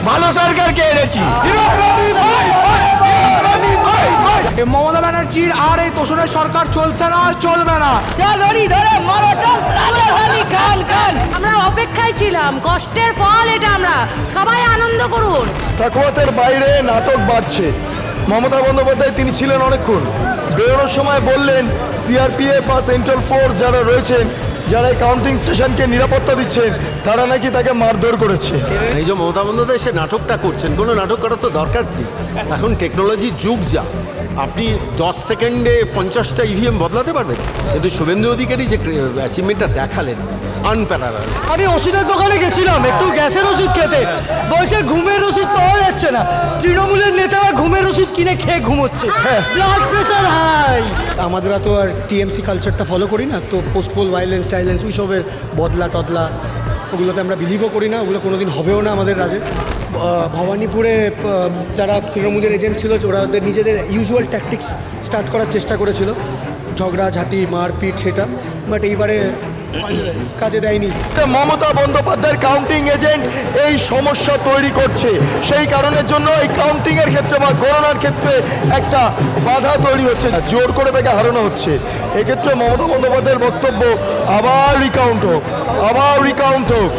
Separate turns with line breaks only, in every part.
ভালো সরকারকে এনেছি।
মমতা ব্যানার্জির আর এই তোষণের সরকার চলছে না, চলবে না।
আমরা অপেক্ষায় ছিলাম, কষ্টের ফল এটা। আমরা সবাই আনন্দ করুন।
সাখাওয়াতের বাইরে নাটক বাড়ছে। মমতা বন্দ্যোপাধ্যায় তিনি ছিলেন অনেকক্ষণ, বেরোনোর সময় বললেন সিআরপিএফ বা সেন্ট্রাল ফোর্স যারা রয়েছেন, যারা এই কাউন্টিং স্টেশনকে নিরাপত্তা দিচ্ছেন, তারা নাকি তাকে মারধর করেছে।
এই যে মমতা বন্দ্যোপাধ্যায় সে নাটকটা করছেন, কোনো নাটক করার তো দরকার নেই। এখন টেকনোলজির যুগ যা, আপনি 10 সেকেন্ডে 50টা ইভিএম বদলাতে পারবেন। কিন্তু শুভেন্দু অধিকারী যে অ্যাচিভমেন্টটা দেখালেন আনপ্যারালাল।
আমি ওষুধের দোকানে গেছিলাম একটু গ্যাসের ওষুধ খেতে, বলছে ঘুমের ওষুধ পাওয়া যাচ্ছে না। তৃণমূলের নেতারা ঘুমের ওষুধ কিনে খেয়ে ঘুমোচ্ছে, ব্লাড প্রেশার হাই। আমাদের তো আর টিএমসি কালচারটা ফলো করি না, তো পোস্ট পোল ভাইলেন্স টাইলেন্স ওইসবের বদলা টদলা ওগুলোতে আমরা বিলিভও করি না, ওগুলো কোনোদিন হবেও না আমাদের রাজ্যে। ভবানীপুরে যারা তৃণমূলের এজেন্ট ছিল, ওরা ওদের নিজেদের ইউজুয়াল ট্যাকটিক্স স্টার্ট করার চেষ্টা করেছিল, ঝগড়াঝাঁটি মারপিট, সেটা বাট এইবারে কাজে দেয়নি।
মমতা বন্দ্যোপাধ্যায়ের কাউন্টিং এজেন্ট এই সমস্যা তৈরি করছে, সেই কারণের জন্য এই কাউন্টিং এর ক্ষেত্রে বা গণনার ক্ষেত্রে একটা বাধা তৈরি হচ্ছে, জোর করে তাকে হারানো হচ্ছে। এক্ষেত্রে মমতা বন্দ্যোপাধ্যায়ের বক্তব্য আবার রিকাউন্ট হোক, আবার রিকাউন্ট হোক।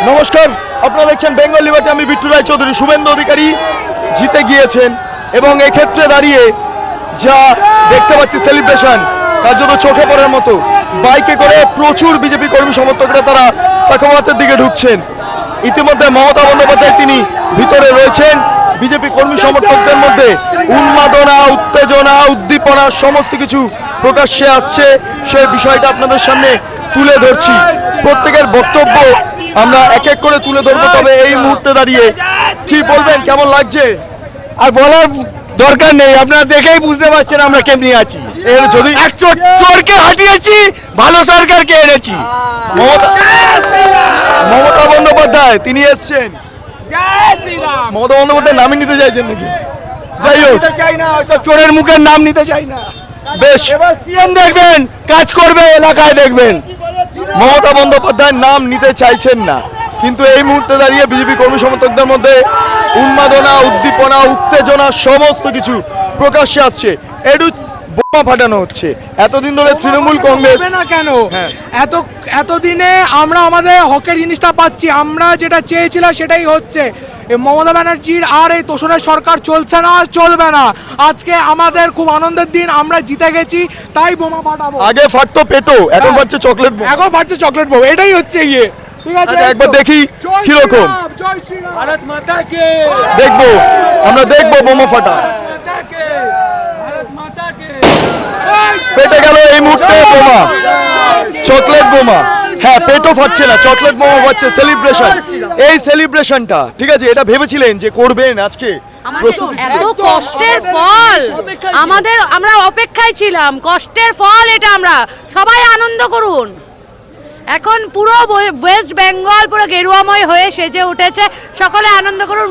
নমস্কার, আপনারা দেখছেন বেঙ্গল লিবার্টি। আমি বিট্টু রায় চৌধুরী। শুভেন্দু অধিকারী জিতে গিয়েছেন এবং এক্ষেত্রে দাঁড়িয়ে যা দেখতে পাচ্ছি সেলিব্রেশন কার্যত চোখে পড়ার মতো। বাইকে করে প্রচুর বিজেপি কর্মী সমর্থকরা তারা সাখাওয়াতের দিকে ঢুকছেন। ইতিমধ্যে মমতা বন্দ্যোপাধ্যায় তিনি ভিতরে রয়েছেন। বিজেপি কর্মী সমর্থকদের মধ্যে উন্মাদনা, উত্তেজনা, উদ্দীপনা সমস্ত কিছু প্রকাশ্যে আসছে। সেই বিষয়টা আপনাদের সামনে তুলে ধরছি। প্রত্যেকের বক্তব্য আমরা এক এক করে তুলে ধরবো। তবে এই মুহূর্তে দাঁড়িয়ে কি বলবেন, কেমন লাগছে?
আর বলার দরকার নেই, আপনারা দেখেই বুঝতে পারছেন আমরা কেমনি আছি।
এর যদি
চোরকে হাঁটিয়েছি, ভালো সরকারকে এনেছি।
মমতা বন্দ্যোপাধ্যায় তিনি এসছেন, মমতা বন্দ্যোপাধ্যায় নামই নিতে চাইছেন নাকি? যাই হোক,
চাই না, চোরের মুখের নাম নিতে চাই না।
বেশ,
এবার সিএম দেখবেন কাজ করবে, এলাকায় দেখবেন।
মমতা বন্দ্যোপাধ্যায়ের নাম নিতে চাইছেন না, কিন্তু এই মুহূর্তে দাঁড়িয়ে বিজেপি কর্মী সমর্থকদের মধ্যে উন্মাদনা, উদ্দীপনা, উত্তেজনা সমস্ত কিছু প্রকাশ্যে আসছে। একটু বোমা ফাটানো হচ্ছে। এতদিন ধরে তৃণমূল কংগ্রেস
না কেন এতদিনে আমরা আমাদের হকের জিনিসটা পাচ্ছি, আমরা যেটা চেয়েছিলাম সেটাই হচ্ছে। মমতা ব্যানার্জির আর এই তোষণের সরকার চলছে না, চলবে না। আজকে আমাদের খুব আনন্দের দিন, আমরা জিতে গেছি, তাই বোমা ফাটাবো।
আগে ফাটতো পেটো, এখন ফাটছে চকলেট বোমা।
এখন ফাটছে চকলেট বোমা, এটাই হচ্ছে ইয়ে। ঠিক আছে,
একবার দেখি কিরকম।
জয় শ্রীরাম।
ভারত মাতা কে,
দেখবো, আমরা দেখবো বোমা ফাটা।
মাতা কে, ভারত মাতা কে।
ফেটে গেল এই মুহূর্তে বোমা, চকলেট বোমা। হ্যাঁ, পেটও ফাটছে না, চকলেট বোমা ফাটছে। সেলিব্রেশন, এই সেলিব্রেশনটা ঠিক আছে, এটা ভেবেছিলেন যে করবেন আজকে?
এত কষ্টের ফল আমরা অপেক্ষায় ছিলাম, কষ্টের ফল এটা। আমরা সবাই আনন্দ করুন। এখন পুরো ওয়েস্ট বেঙ্গল পুরো গেরুয়াময় হয়ে সেজে উঠেছে, সকলে আনন্দ করুন।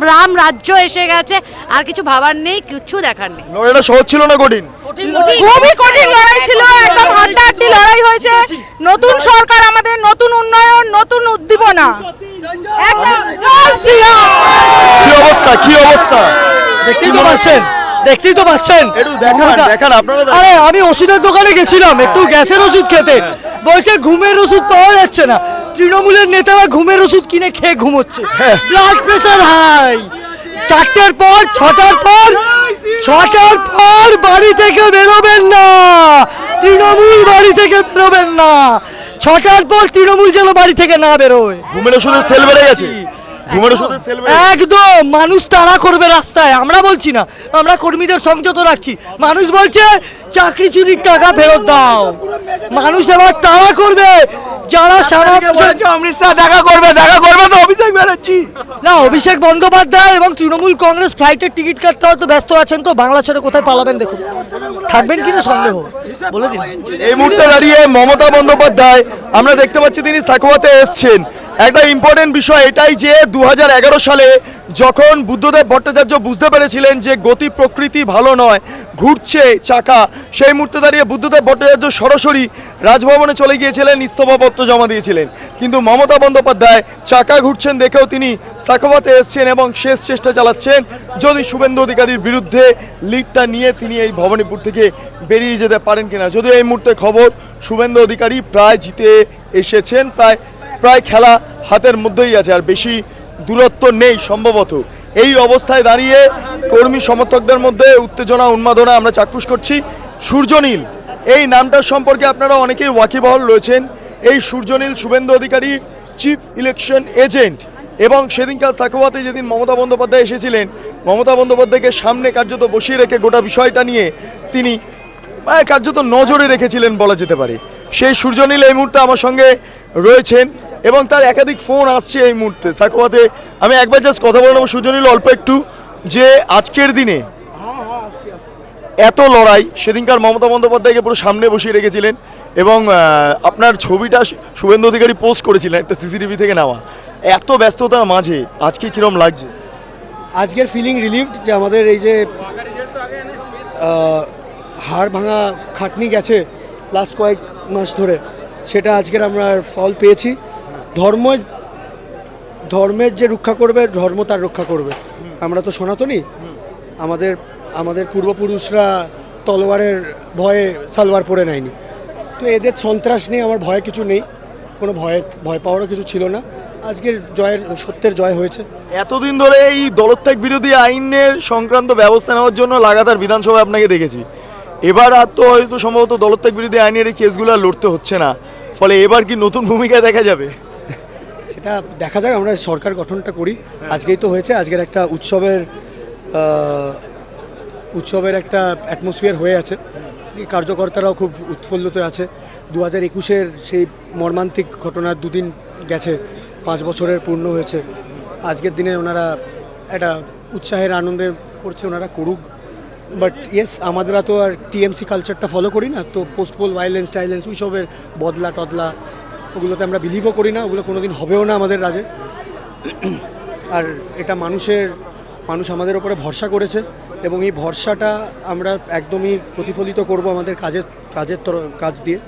রাম রাজ্য এসে গেছে, আর কিছু ভাবার নেই, কিছু দেখার নেই।
লড়াইটা সহজ ছিল না, কঠিন?
খুবই কঠিন লড়াই ছিল, একদম হাড্ডাহাড্ডি লড়াই হয়েছে। নতুন সরকার আমাদের, নতুন উন্নয়ন, নতুন উদ্দীপনা। একদম জয় শ্রীরাম।
কি অবস্থা, কি অবস্থা
দেখতেই তো পাচ্ছেন, দেখতেই তো পাচ্ছেন।
একটু দেখান আপনারা।
আরে আমি ওষুধের দোকানে গেছিলাম একটু গ্যাসের ওষুধ খেতে, বলছে ঘুমের ওষুধ পাওয়া যাচ্ছে না। তৃণমূলের নেতারা ঘুমের ওষুধ কিনে খেয়ে ঘুমোচ্ছে, ব্লাড প্রেশার হাই। 4টের পর 6টার পর বাড়ি থেকে বেরোবেন না, তৃণমূল বাড়ি থেকে বেরোবেন না। 6টার পর তৃণমূল যেন বাড়ি থেকে না বেরোয়।
ঘুমের ওষুধের সেল বেড়ে গেছে, ঘুমের ওষুধের সেল বেড়ে গেছে।
একদম মানুষ তাড়া করবে রাস্তায়। আমরা বলছি না, আমরা কর্মীদের সংযত রাখছি। মানুষ বলছে চাকরি চুরির টাকা ফেরত দাও। মানুষ এবার তাড়া করবে যারা
অমৃত শাহ দেখা করবে তো অভিষেক ব্যানার্জি
না, অভিষেক বন্দ্যোপাধ্যায় এবং তৃণমূল কংগ্রেস ফ্লাইটের টিকিট কাটতে হয়তো ব্যস্ত আছেন, তো বাংলা ছেড়ে কোথায় পালাবেন দেখুন। থাকবেন কিনা সন্দেহ, বলে দিন।
এই মুহূর্তে দাঁড়িয়ে মমতা বন্দ্যোপাধ্যায় আমরা দেখতে পাচ্ছি তিনি সাখাওয়াতে এসছেন। একটা ইম্পর্টেন্ট বিষয় এটাই যে 2011 সালে যখন বুদ্ধদেব ভট্টাচার্য বুঝতে পেরেছিলেন যে গতি প্রকৃতি ভালো নয়, ঘুরছে চাকা, সেই মুহূর্তে দাঁড়িয়ে বুদ্ধদেব ভট্টাচার্য সরাসরি রাজভবনে চলে গিয়েছিলেন, ইস্তফাপত্র জমা দিয়েছিলেন। কিন্তু মমতা বন্দ্যোপাধ্যায় চাকা ঘুরছেন দেখেও তিনি সাখাওয়াতে এসছেন এবং শেষ চেষ্টা চালাচ্ছেন যদি শুভেন্দু অধিকারীর বিরুদ্ধে লিডটা নিয়ে তিনি এই ভবানীপুর থেকে বেরিয়ে যেতে পারেন কিনা। যদিও এই মুহূর্তে খবর শুভেন্দু অধিকারী প্রায় জিতে এসেছেন, প্রায় খেলা হাতের মধ্যেই আছে, আর বেশি দূরত্ব নেই সম্ভবত। এই অবস্থায় দাঁড়িয়ে কর্মী সমর্থকদের মধ্যে উত্তেজনা উন্মাদনা আমরা চাক্ষুষ করছি। সূর্যনীল এই নামটার সম্পর্কে আপনারা অনেকেই ওয়াকিবহাল রয়েছেন। এই Suryanil Suvendu Adhikari chief election agent, এবং সেদিনকার সাখাওয়াতে যেদিন মমতা বন্দ্যোপাধ্যায় এসেছিলেন, মমতা বন্দ্যোপাধ্যায়কে সামনে কার্যত বসিয়ে রেখে গোটা বিষয়টা নিয়ে তিনি কার্যত নজরে রেখেছিলেন বলা যেতে পারে। সেই সূর্যনীল এই মুহূর্তে আমার সঙ্গে রয়েছেন এবং তার একাধিক ফোন আসছে এই মুহূর্তে সাখাওয়াতে। আমি একবার জাস্ট কথা বলে নেবো সূর্যনীল অল্প একটু, যে আজকের দিনে এত লড়াই, সেদিনকার মমতা বন্দ্যোপাধ্যায়কে পুরো সামনে বসিয়ে রেখেছিলেন এবং আপনার ছবিটা শুভেন্দু অধিকারী পোস্ট করেছিলেন একটা সিসিটিভি থেকে নেওয়া। এত ব্যস্ততার মাঝে আজকে কীরকম লাগছে?
আজকের ফিলিং রিলিভড যে আমাদের এই যে হাড় ভাঙা খাটনি গেছে লাস্ট কয়েক মাস ধরে, সেটা আজকের আমরা ফল পেয়েছি। ধর্মের যে রক্ষা করবে, ধর্ম তার রক্ষা করবে। আমরা তো সনাতনী, আমাদের পূর্বপুরুষরা তলোয়ারের ভয়ে সালোয়ার পরে নেয়নি, তো এদের সন্ত্রাস নিয়ে আমার ভয় কিছু নেই, কোনো ভয় পাওয়ারও কিছু ছিল না। আজকের সত্যের জয় হয়েছে।
এতদিন ধরে এই দলত্যাগ বিরোধী আইনের সংক্রান্ত ব্যবস্থা নেওয়ার জন্য লাগাতার বিধানসভায় আপনাকে দেখেছি, এবার আর তো হয়তো সম্ভবত দলত্যাগ বিরোধী আইনের এই কেসগুলো লড়তে হচ্ছে না, ফলে এবার কি নতুন ভূমিকা দেখা যাবে?
সেটা দেখা যাক, আমরা সরকার গঠনটা করি। আজকেই তো হয়েছে, আজকের একটা উৎসবের একটা অ্যাটমসফিয়ার হয়ে আছে। কার্যকর্তারাও খুব উৎফুল্লিত আছে। 2021-এর সেই মর্মান্তিক ঘটনার দুদিন গেছে, 5 বছরের পূর্ণ হয়েছে। আজকের দিনে ওনারা একটা উৎসাহের আনন্দে করছে, ওনারা করুক। বাট ইয়েস, আমাদেরা তো আর টিএমসি কালচারটা ফলো করি না, তো পোস্ট পোল ভায়োলেন্স টাইলেন্স ওইসবের বদলা টদলা ওগুলোতে আমরা বিলিভও করি না, ওগুলো কোনো দিন হবেও না আমাদের রাজে। আর এটা মানুষ আমাদের ওপরে ভরসা করেছে এবং এই ভরসাটা আমরা একদমই প্রতিফলিত করব আমাদের কাজ দিয়ে।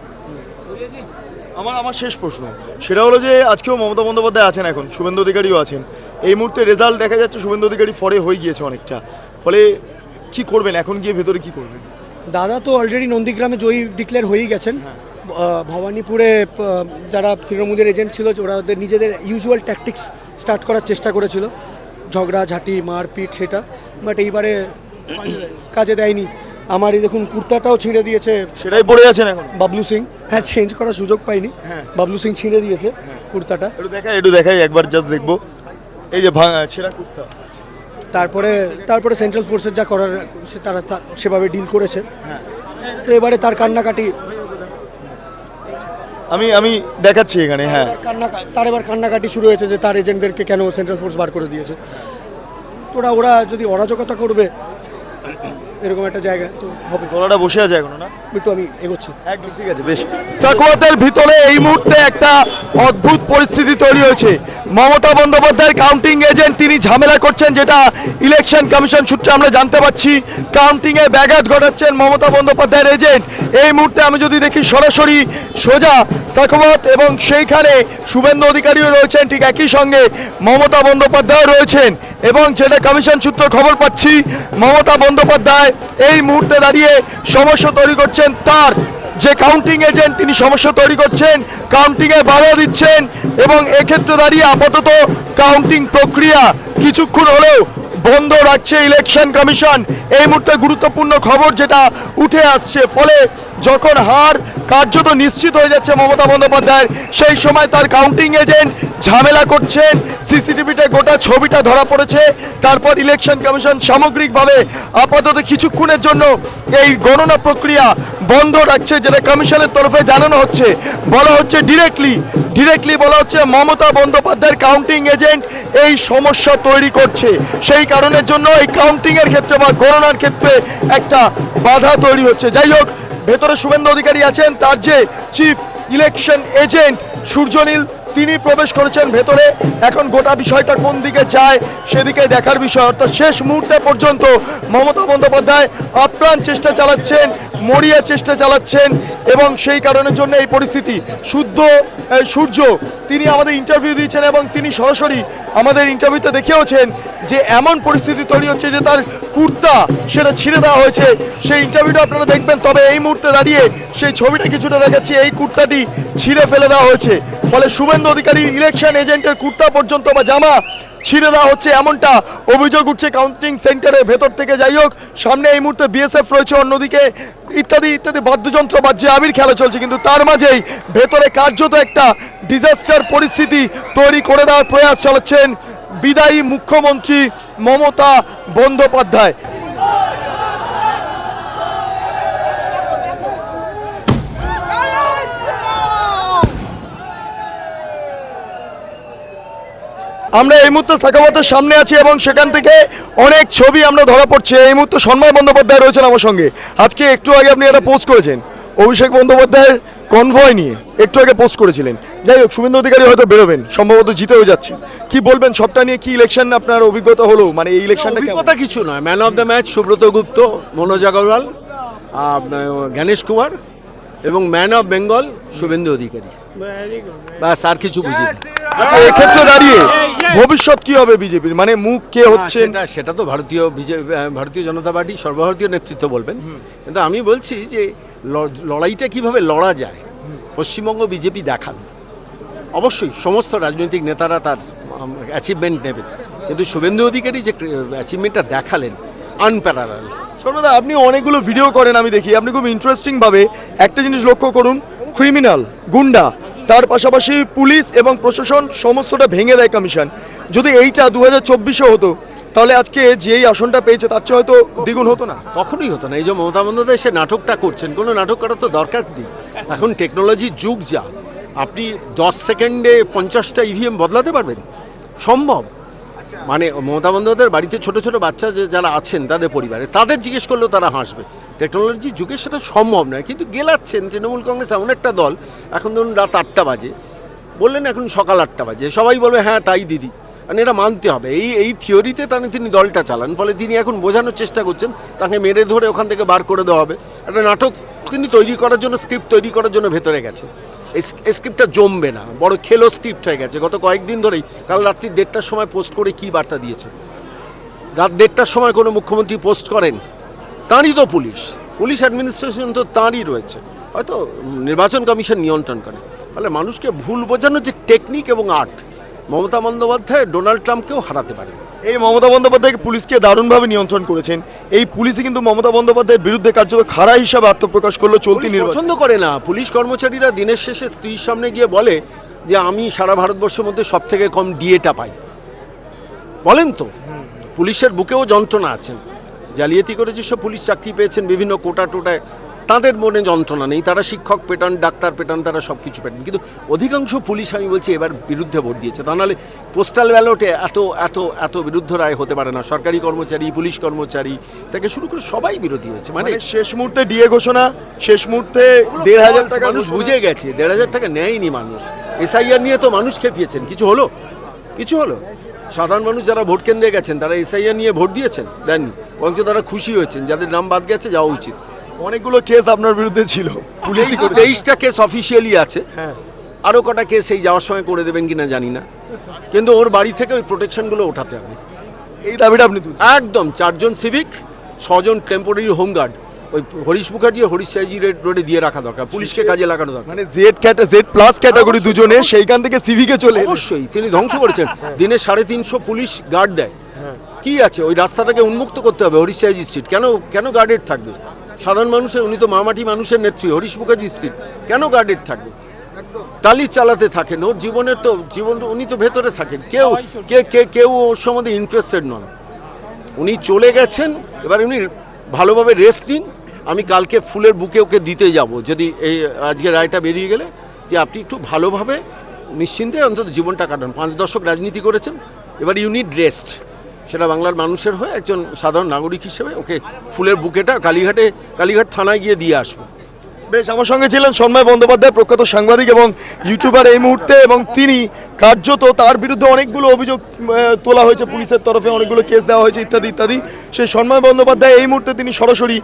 আমার শেষ প্রশ্ন সেটা হলো যে আজকেও মমতা বন্দ্যোপাধ্যায় আছেন, এখন শুভেন্দু অধিকারীও আছেন। এই মুহূর্তে রেজাল্ট দেখা যাচ্ছে শুভেন্দু অধিকারী ফরে হয়ে গিয়েছে অনেকটা, ফলে কি করবেন এখন গিয়ে ভেতরে কি করবেন?
দাদা তো অলরেডি নন্দীগ্রামে জয়ী ডিক্লেয়ার হয়েই গেছেন। ভবানীপুরে যারা তৃণমূলের এজেন্ট ছিল ওরা ওদের নিজেদের ইউজুয়াল ট্যাকটিক্স স্টার্ট করার চেষ্টা করেছিল, ঝগড়াঝাঁটি মারপিট, সেটা বাট এইবারে কাজে দেয়নি। আমার এই দেখুন কুর্তাটাও ছিঁড়ে দিয়েছে,
সেটাই পড়ে আছেন এখন
বাবলু সিং। হ্যাঁ, চেঞ্জ করার সুযোগ পাইনি, বাবলু সিং ছিঁড়ে দিয়েছে কুর্তাটা।
একটু দেখাই একবার জাস্ট দেখবো, এই যে ছেঁড়া কুর্তা।
তারপরে সেন্ট্রাল ফোর্সের যা করার তারা সেভাবে ডিল করেছে। তো এবারে তার কান্নাকাটি
আমি দেখাচ্ছি এখানে। হ্যাঁ,
তার এবার কান্নাকাটি শুরু হয়েছে যে তার এজেন্টদেরকে কেন সেন্ট্রাল ফোর্স বার করে দিয়েছে। ওরা যদি অরাজকতা করবে এরকম একটা জায়গায়, তো হবে।
গলাটা বসে আছে এখনো না,
একটু আমি এগোচ্ছি।
একদম ঠিক আছে, বেশ। সাখাওয়াতের ভিতরে এই মুহূর্তে একটা অদ্ভুত পরিস্থিতি তৈরি হয়েছে। মমতা বন্দ্যোপাধ্যায়ের কাউন্টিং এজেন্ট তিনি ঝামেলা করছেন, যেটা ইলেকশন কমিশন সূত্রে আমরা জানতে পারছি। কাউন্টিংয়ে ব্যাঘাত ঘটাচ্ছেন মমতা বন্দ্যোপাধ্যায়ের এজেন্ট। এই মুহূর্তে আমি যদি দেখি সরাসরি সোজা সাখাওয়াত এবং সেইখানে শুভেন্দু অধিকারীও রয়েছেন, ঠিক একই সঙ্গে মমতা বন্দ্যোপাধ্যায়ও রয়েছেন। এবং যেটা কমিশন সূত্র খবর পাচ্ছি, মমতা বন্দ্যোপাধ্যায় এই মুহূর্তে দাঁড়িয়ে সমস্যা তৈরি করছেন, তার যে কাউন্টিং এজেন্ট তিনি সমস্যা তৈরি করছেন, কাউন্টিংয়ে বাধা দিচ্ছেন এবং এক্ষেত্রে দাঁড়িয়ে আপাতত কাউন্টিং প্রক্রিয়া কিছুক্ষণ হলেও বন্ধ রাখছে ইলেকশন কমিশন। এই মুহূর্তে গুরুত্বপূর্ণ খবর যেটা উঠে আসছে, ফলে যখন হার কার্যত নিশ্চিত হয়ে যাচ্ছে মমতা বন্দ্যোপাধ্যায়ের, সেই সময় তার কাউন্টিং এজেন্ট ঝামেলা করছেন। সিসিটিভিতে গোটা ছবিটা ধরা পড়েছে। তারপর ইলেকশন কমিশন সামগ্রিকভাবে আপাতত কিছুক্ষণের জন্য এই গণনা প্রক্রিয়া বন্ধ রাখছে, যেটা কমিশনের তরফে জানানো হচ্ছে। বলা হচ্ছে ডিরেক্টলি বলা হচ্ছে মমতা বন্দ্যোপাধ্যায়ের কাউন্টিং এজেন্ট এই সমস্যা তৈরি করছে, সেই কারণের জন্য এই কাউন্টিংয়ের ক্ষেত্রে বা গণনার ক্ষেত্রে একটা বাধা তৈরি হচ্ছে। যাই হোক, ভেতরে শুভেন্দু অধিকারী আছেন, তার যে চিফ ইলেকশন এজেন্ট সূর্যনীল তিনি প্রবেশ করেছেন ভেতরে। এখন গোটা বিষয়টা কোন দিকে যায় সেদিকে দেখার বিষয়। অর্থাৎ শেষ মুহূর্তে পর্যন্ত মমতা বন্দ্যোপাধ্যায় আপ্রাণ চেষ্টা চালাচ্ছেন, মরিয়া চেষ্টা চালাচ্ছেন, এবং সেই কারণের জন্য এই পরিস্থিতি। সূর্য তিনি আমাদের ইন্টারভিউ দিয়েছেন এবং তিনি সরাসরি আমাদের ইন্টারভিউতে দেখিয়েছেন যে এমন পরিস্থিতি তৈরি হচ্ছে যে তার কুর্তা সেটা ছিঁড়ে দেওয়া হয়েছে। সেই ইন্টারভিউটা আপনারা দেখবেন। তবে এই মুহূর্তে দাঁড়িয়ে সেই ছবিটা কিছুটা দেখাচ্ছি, এই কুর্তাটি ছিঁড়ে ফেলে দেওয়া হয়েছে। ফলে শুভেন্দু অধিকারীর ইলেকশন এজেন্টের কুর্তা পর্যন্ত বা জামা ছিঁড়ে দেওয়া হচ্ছে, এমনটা অভিযোগ উঠছে কাউন্টিং সেন্টারের ভেতর থেকে। যাই হোক, সামনে এই মুহূর্তে বিএসএফ রয়েছে, অন্যদিকে ইত্যাদি ইত্যাদি বাদ্যযন্ত্র বাজছে, আবির খেলা চলছে। কিন্তু তার মাঝেই ভেতরে কার্যত একটা ডিজাস্টার পরিস্থিতি তৈরি করে দেওয়ার প্রয়াস চালাচ্ছেন বিদায়ী মুখ্যমন্ত্রী মমতা বন্দ্যোপাধ্যায়। আমরা এই মুহূর্তে সাখাওয়াতের সামনে আছি এবং সেখান থেকে অনেক ছবি আমরা ধরা পড়ছে। এই মুহূর্তে সন্ময় বন্দ্যোপাধ্যায় রয়েছেন আমার সঙ্গে। আজকে একটু আগে আপনি একটা পোস্ট করেছেন অভিষেক বন্দ্যোপাধ্যায়ের কনভয় নিয়ে, একটু আগে পোস্ট করেছিলেন। যাই হোক, শুভেন্দু অধিকারী হয়তো বেরোবেন, সম্ভবত জিতেও যাচ্ছেন। কি বলবেন সবটা নিয়ে? কি ইলেকশন আপনার অভিজ্ঞতা হলো, মানে এই ইলেকশনটা?
অভিজ্ঞতা কিছু নয়, man of the match Subrata Gupta, Manoj Agarwal, Ganesh Kumar, এবং ম্যান অফ বেঙ্গল শুভেন্দু অধিকারী। ব্যাস, আর কিছু বুঝি না।
আচ্ছা, এক্ষেত্রে দাঁড়িয়ে ভবিষ্যৎ কি হবে বিজেপির, মানে মুখ কে হচ্ছে?
সেটা তো ভারতীয় জনতা পার্টি সর্বভারতীয় নেতৃত্ব বলবেন। কিন্তু আমি বলছি যে লড়াইটা কিভাবে লড়া যায় পশ্চিমবঙ্গ বিজেপি দেখালো। অবশ্যই সমস্ত রাজনৈতিক নেতারা তার অ্যাচিভমেন্ট নেবেন, কিন্তু শুভেন্দু অধিকারী যে অ্যাচিভমেন্টটা দেখালেন আনপ্যারালাল।
শোনো, আপনি অনেকগুলো ভিডিও করেন, আমি দেখি। আপনি খুব ইন্টারেস্টিং ভাবে একটা জিনিস লক্ষ্য করুন, ক্রিমিনাল, গুন্ডা, তার পাশাপাশি পুলিশ এবং প্রশাসন সমস্তটা ভেঙে দেয় কমিশন। যদি এইটা 2024-এ হতো তাহলে আজকে যেই আসনটা পেয়েছে তার চেয়ে হয়তো দ্বিগুণ হতো না?
কখনোই হতো না। এই যে মমতা বন্দ্যোপাধ্যায় সে নাটকটা করছেন, কোনো নাটক করার তো দরকার নেই। এখন টেকনোলজির যুগ যা, আপনি 10 সেকেন্ডে 50টা ইভিএম বদলাতে পারবেন? সম্ভব? মানে মমতা বন্দ্যোপাধ্যায়ের বাড়িতে ছোট ছোট বাচ্চা যারা আছেন তাদের পরিবারে, তাদের জিজ্ঞেস করলেও তারা হাসবে। টেকনোলজির যুগে সেটা সম্ভব নয়, কিন্তু গেলাচ্ছেন তৃণমূল কংগ্রেস এমন একটা দল। এখন ধরুন রাত 8টা বাজে, বললেন এখন সকাল 8টা বাজে, সবাই বলবে হ্যাঁ তাই দিদি। মানে এটা মানতে হবে, এই থিওরিতে তিনি দলটা চালান। ফলে তিনি এখন বোঝানোর চেষ্টা করছেন তাকে মেরে ধরে ওখান থেকে বার করে দেওয়া হবে। একটা নাটক তিনি তৈরি করার জন্য, স্ক্রিপ্ট তৈরি করার জন্য ভেতরে গেছে। এই স্ক্রিপ্টটা জমবে না, বড় খেলো স্ক্রিপ্ট হয়ে গেছে। গত কয়েকদিন ধরেই, কাল রাত্রি 1:30টার সময় পোস্ট করে কি বার্তা দিয়েছে? রাত 1:30টার সময় কোনো মুখ্যমন্ত্রী পোস্ট করেন? তাঁরই তো পুলিশ অ্যাডমিনিস্ট্রেশন তো তাঁরই রয়েছে, হয়তো নির্বাচন কমিশন নিয়ন্ত্রণ করে। ফলে মানুষকে ভুল বোঝানোর যে টেকনিক এবং আর্ট, মমতা বন্দ্যোপাধ্যায় ডোনাল্ড ট্রাম্পকেও হারাতে পারে।
এই মমতা বন্দ্যোপাধ্যায় পুলিশকে দারুণভাবে নিয়ন্ত্রণ করেছেন। এই পুলিশই কিন্তু মমতা বন্দ্যোপাধ্যায়ের বিরুদ্ধে কার্যত খাড়া হিসাবে আত্মপ্রকাশ করলো চলতি নির্বাচন।
পছন্দ করে না পুলিশ কর্মচারীরা দিনের শেষে স্ত্রীর সামনে গিয়ে বলে যে আমি সারা ভারতবর্ষের মধ্যে সব থেকে কম ডিএটা পাই, বলেন তো। পুলিশের বুকেও যন্ত্রণা আছেন, জালিয়াতি করে যেসব পুলিশ চাকরি পেয়েছেন বিভিন্ন কোটা টোটায়, তাদের মনে যন্ত্রণা নেই। তারা শিক্ষক পেটান, ডাক্তার পেটান, তারা সব কিছু পেটান। কিন্তু অধিকাংশ পুলিশ, আমি বলছি, এবার বিরুদ্ধে ভোট দিয়েছে। তা নাহলে পোস্টাল ব্যালটে এত বিরুদ্ধ রায় হতে পারে না। সরকারি কর্মচারী, পুলিশ কর্মচারী থেকে শুরু করে সবাই বিরোধী হয়েছে। মানে
শেষ মুহূর্তে ডিএ ঘোষণা, শেষ মুহূর্তে 1,500 টাকা
মানুষ বুঝে গেছে। 1,500 টাকা নেয়নি মানুষ। এসআইআর নিয়ে তো মানুষ খেপিয়েছেন, কিছু হলো? সাধারণ মানুষ যারা ভোট কেন্দ্রে গেছেন তারা এসআইআর নিয়ে ভোট দিয়েছেন? দেননি, বরঞ্চ তারা খুশি হয়েছেন। যাদের নাম বাদ গেছে যাওয়া উচিত।
অনেকগুলো কেস আপনার বিরুদ্ধে ছিল,
23টা কেস অফিসিয়ালি আছে। আরও কটা কেস এই যাওয়ার সময় করে দেবেন কিনা জানি না, কিন্তু ওর বাড়ি থেকে ওই প্রোটেকশনগুলো ওঠাতে হবে।
এই দাবিটা আপনি
একদম 4 জন সিভিক, 6 জন টেম্পোরারি হোমগার্ড ওই হরিশ মুখার্জি ও হরিশ সাইজি রোডে দিয়ে রাখা দরকার, পুলিশকে কাজে লাগানো দরকার।
মানে Z+ ক্যাটাগরি দুজনে সেইখান থেকে সিভিকে চলে
অবশ্যই তিনি ধ্বংস করেছেন। দিনে 350 পুলিশ গার্ড দেয়। কি আছে? ওই রাস্তাটাকে উন্মুক্ত করতে হবে। হরিশ সাইজি স্ট্রিট কেন গার্ডেড থাকবে? সাধারণ মানুষের, উনি তো মামাটি মানুষের নেত্রী। হরিশ মুখার্জি স্ট্রিট কেন গার্ডেড থাকবে? টালি চালাতে থাকেন, ওর জীবন উনি তো ভেতরে থাকেন। কেউ ওর সম্বন্ধে ইন্টারেস্টেড নন। উনি চলে গেছেন, এবার উনি ভালোভাবে রেস্ট নিন। আমি কালকে ফুলের বুকে ওকে দিতে যাব, যদি এই আজকে রায়টা বেরিয়ে গেলে, যে আপনি একটু ভালোভাবে নিশ্চিন্তে অন্তত জীবনটা কাটান। 5 দশক রাজনীতি করেছেন, এবার ইউনিট রেস্ট। সেটা বাংলার মানুষের হয়ে একজন সাধারণ নাগরিক হিসেবে ওকে ফুলের বুকেটা কালীঘাট থানায় গিয়ে দিয়ে আসবো।
বেশ, আমার সঙ্গে ছিলেন সন্ময় বন্দ্যোপাধ্যায়, প্রখ্যাত সাংবাদিক এবং ইউটিউবার এই মুহূর্তে, এবং তিনি কার্যত তার বিরুদ্ধে অনেকগুলো অভিযোগ তোলা হয়েছে পুলিশের তরফে, অনেকগুলো কেস দেওয়া হয়েছে ইত্যাদি ইত্যাদি। সেই সন্ময় বন্দ্যোপাধ্যায় এই মুহূর্তে তিনি সরাসরি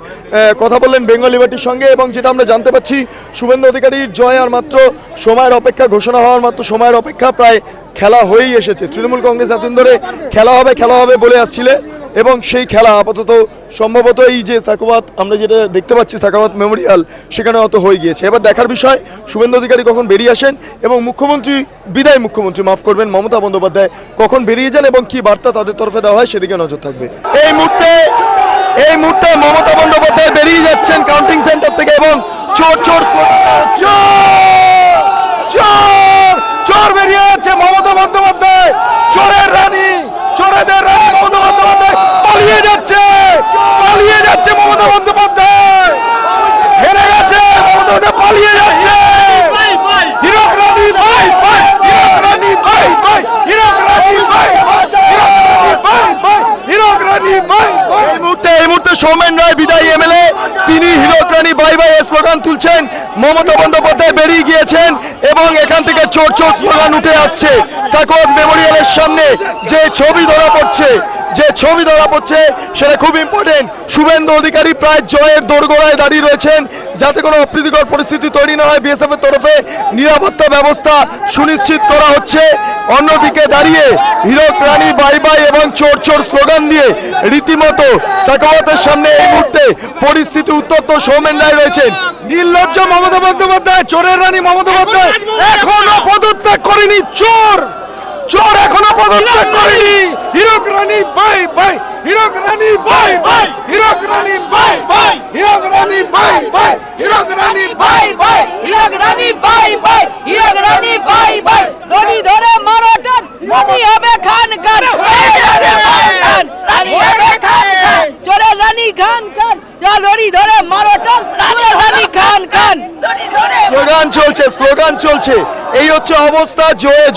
কথা বললেন বেঙ্গল লিবার্টির সঙ্গে, এবং যেটা আমরা জানতে পাচ্ছি শুভেন্দু অধিকারীর জয় আর মাত্র সময়ের অপেক্ষা, ঘোষণা হওয়ার মাত্র সময়ের অপেক্ষা, প্রায় খেলা হয়েই এসেছে। তৃণমূল কংগ্রেস এতদিন ধরে খেলা হবে বলে আসছিলে, এবং সেই খেলা আপাতত সম্ভবত এই যে সাখাওয়াত আমরা যেটা দেখতে পাচ্ছি সাখাওয়াত মেমোরিয়াল, সেখানে হয়তো হয়ে গিয়েছে। এবার দেখার বিষয় শুভেন্দু অধিকারী কখন বেরিয়ে আসেন, এবং বিদায়ী মুখ্যমন্ত্রী মাফ করবেন মমতা বন্দ্যোপাধ্যায় কখন বেরিয়ে যান এবং কি বার্তা তাদের তরফে দেওয়া হয় সেদিকে নজর থাকবে। এই মুহূর্তে মমতা বন্দ্যোপাধ্যায় বেরিয়ে যাচ্ছেন কাউন্টিং সেন্টার থেকে, এবং চোর চোর চোর চোর বেরিয়ে যাচ্ছে মমতা বন্দ্যোপাধ্যায়, চোরের রানী, চোরেদের রানী মমতা বন্দ্যোপাধ্যায় পালিয়ে যাচ্ছে মমতা বন্দ্যোপাধ্যায়, হেরে গেছে মমতা বন্দ্যোপাধ্যায়, পালিয়ে যাচ্ছে। হীরক রানী ভাই ভাই, হীরক রানী ভাই ভাই, হীরক রানী ভাই ভাই, হীরক রানী ভাই ভাই। এই মুহূর্তে সৌমেন রায় বিদায়ী এমএলএ, তিনি হীরক রানী ভাই ভাই স্লোগান তুলছেন। মমতা বন্দ্যোপাধ্যায় বেরিয়ে গিয়েছেন এবং এখান থেকে চোর চোর স্লোগান উঠে আসছে। সাখাওয়াত মেমোরিয়ালের সামনে যে ছবি ধরা পড়ছে সেটা খুব ইম্পর্টেন্ট। শুভেন্দু অধিকারী প্রায় জয়ের দোরগোড়ায় দাঁড়িয়ে রয়েছেন, যাতে কোনো অপ্রীতিকর পরিস্থিতি তৈরি না হয় বিএসএফ এর তরফে নিরাপত্তা ব্যবস্থা সুনিশ্চিত করা হচ্ছে। অন্যদিকে দাঁড়িয়ে হীরক রানী বাই বাই এবং চোর চোর স্লোগান দিয়ে রীতিমতো সাখাওয়াতের সামনে এই মুহূর্তে পরিস্থিতি উত্তপ্ত। সৌমেন রায় রয়েছেন। নির্লজ্জ মমতা বন্দ্যোপাধ্যায়, চোরের রানী মমতা বন্দ্যোপাধ্যায় এখনো পদত্যাগ করেনি, চোর এখনো পদত্যাগ করেনি। হীরক রানী বাই বাই, হীরক রানী বাই বাই, হীরক রানী বাই বাই, হীরক রানী বাই বাই, হীরক রানী বাই বাই,
হীরক রানী বাই বাই, হীরক রানী বাই বাই, দড়ি ধরে মারো টান, রানী হবে খান খান, রানী হবে খান খান, চোরের রানী খান খান, দড়ি ধরে মারো টান, চোরের রানী খান খান।
স্লোগান চলছে। এই হচ্ছে অবস্থা।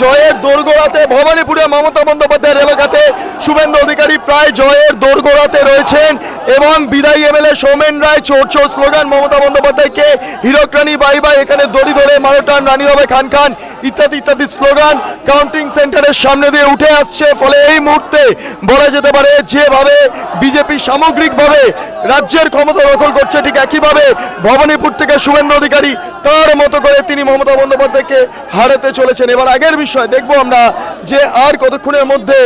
জয়ের দোরগোড়াতে ভবানীপুরে মমতা বন্দ্যোপাধ্যায়ের এলাকাতে শুভেন্দু অধিকারী প্রায় জয়ের দোরগোড়াতে রয়েছেন, এবং বিদায়ী এমএলএ সৌমেন রায় চোর চোর স্লোগান মমতা বন্দ্যোপাধ্যায়কে, হীরক রানী বাই বাই, এখানে দড়ি ধরে মারোটান, রানী হবে খান খান ইত্যাদি ইত্যাদি স্লোগান কাউন্টিং সেন্টারের সামনে দিয়ে উঠে আসছে। ফলে এই মুহূর্তে বলা যেতে পারে যেভাবে বিজেপি সামগ্রিকভাবে রাজ্যের ক্ষমতা দখল করছে, ঠিক একইভাবে ভবানীপুর থেকে শুভেন্দু অধিকারী তার মতো করে তিনি মমতা বন্দ্যোপাধ্যায়কে হারাতে চলেছেন। এবার আগের বিষয় দেখবো আমরা যে আর কতক্ষণের মধ্যে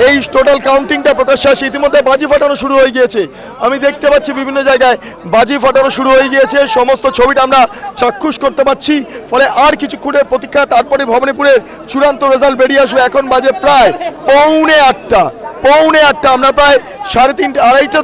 এই টোটাল কাউন্টিংটা প্রকাশ্যে আসে। ইতিমধ্যে বাজি ফাটানো শুরু হয়ে গিয়েছে, আমি দেখতে পাচ্ছি বিভিন্ন জায়গায় বাজি ফাটানো শুরু হয়ে গিয়েছে, সমস্ত ছবিটা আমরা চাক্ষুষ করতে পাচ্ছি। ফলে আর কিছুক্ষণের প্রতীক্ষা, তারপরে ভবানীপুরের চূড়ান্ত রেজাল্ট বেরিয়ে আসবে। এখন বাজে প্রায় পৌনে আটটা। আমরা প্রায় আড়াইটা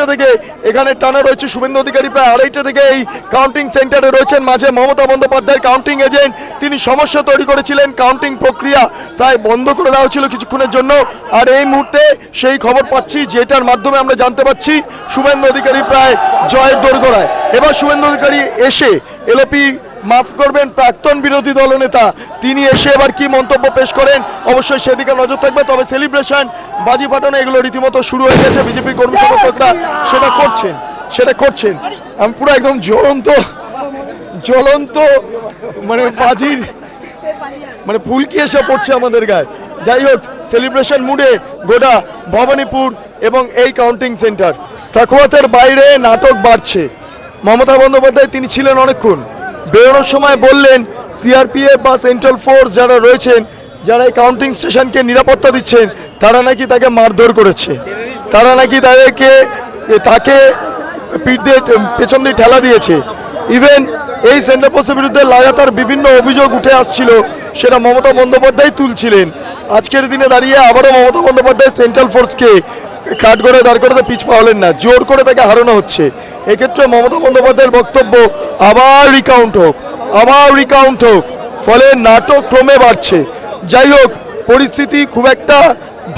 থেকে এখানে টানা রয়েছে। শুভেন্দু অধিকারী প্রায় আড়াইটা থেকে এই কাউন্টিং সেন্টারে রয়েছেন। মাঝে মমতা বন্দ্যোপাধ্যায়ের কাউন্টিং এজেন্ট, তিনি সমস্যা তৈরি করেছিলেন, কাউন্টিং প্রক্রিয়া প্রায় বন্ধ করে দেওয়া ছিল কিছুক্ষণের জন্য। আর এই মুহূর্তে সেই খবর পাচ্ছি যেটার মাধ্যমে আমরা জানতে পাচ্ছি শুভেন্দু অধিকারী প্রায় জয়ের দোরগোড়ায়। এবার শুভেন্দু অধিকারী এসে এলপি মাফ করবেন প্রাক্তন বিরোধী দলনেতা, তিনি এসে এবার কি মন্তব্য পেশ করেন অবশ্যই সেদিকে নজর থাকবে। তবে সেলিব্রেশন, বাজি ফাটানো এগুলো রীতিমতো শুরু হয়ে গেছে। বিজেপির কর্মী সমর্থকরা সেটা করছেন। আমি পুরো একদম জ্বলন্ত মানে বাজির মানে ফুলকি এসে পড়ছে আমাদের গায়ে। যাই হোক, সেলিব্রেশন মুডে গোটা ভবানীপুর এবং এই কাউন্টিং সেন্টার। সাখাওয়াতের বাইরে নাটক বাড়ছে। মমতা বন্দ্যোপাধ্যায় তিনি ছিলেন অনেকক্ষণ, বেরোনোর সময় বললেন সিআরপিএফ বা সেন্ট্রাল ফোর্স যারা রয়েছেন, যারা এই কাউন্টিং স্টেশনকে নিরাপত্তা দিচ্ছেন, তারা নাকি তাকে মারধর করেছে, তারা নাকি তাকে পিঠ দিয়ে পেছন দিয়ে ঠেলা দিয়েছে। ইভেন এই সেন্ট্রাল ফোর্সের বিরুদ্ধে লাগাতার বিভিন্ন অভিযোগ উঠে আসছিল, সেটা মমতা বন্দ্যোপাধ্যায় তুলছিলেন। আজকের দিনে দাঁড়িয়ে আবারও মমতা বন্দ্যোপাধ্যায় সেন্ট্রাল ফোর্সকে কাঠ করে দাঁড় করে পিছ পা হলেন না, জোর করে তাকে হারানো হচ্ছে। এক্ষেত্রে মমতা বন্দ্যোপাধ্যায়ের বক্তব্য আবার রিকাউন্ট হোক, ফলে নাটক ক্রমে বাড়ছে। যাই হোক, পরিস্থিতি খুব একটা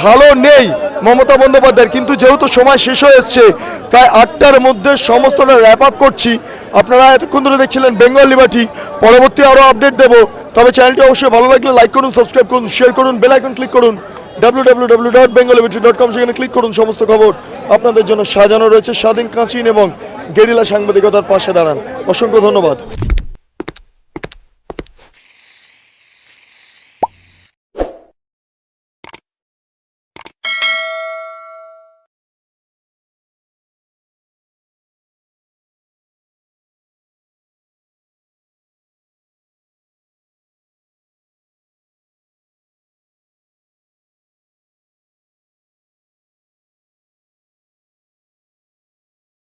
ভালো নেই মমতা বন্দ্যোপাধ্যায়ের, কিন্তু যেহেতু সময় শেষ হয়ে এসছে, প্রায় 8টার মধ্যে সমস্তটা র্যাপ আপ করছি। আপনারা এতক্ষণ ধরে দেখছিলেন বেঙ্গল লিবার্টি, পরবর্তী আরও আপডেট দেবো। তবে চ্যানেলটি অবশ্যই ভালো লাগলে লাইক করুন, সাবস্ক্রাইব করুন, শেয়ার করুন, বেল আইকন ক্লিক করুন, www.bengalliberty.com, সেখানে ক্লিক করুন। সমস্ত খবর আপনাদের জন্য সাজানো রয়েছে স্বাধীন কাঁচিন এবং গেরিলা সাংবাদিকতার পাশে দাঁড়ান। অসংখ্য ধন্যবাদ।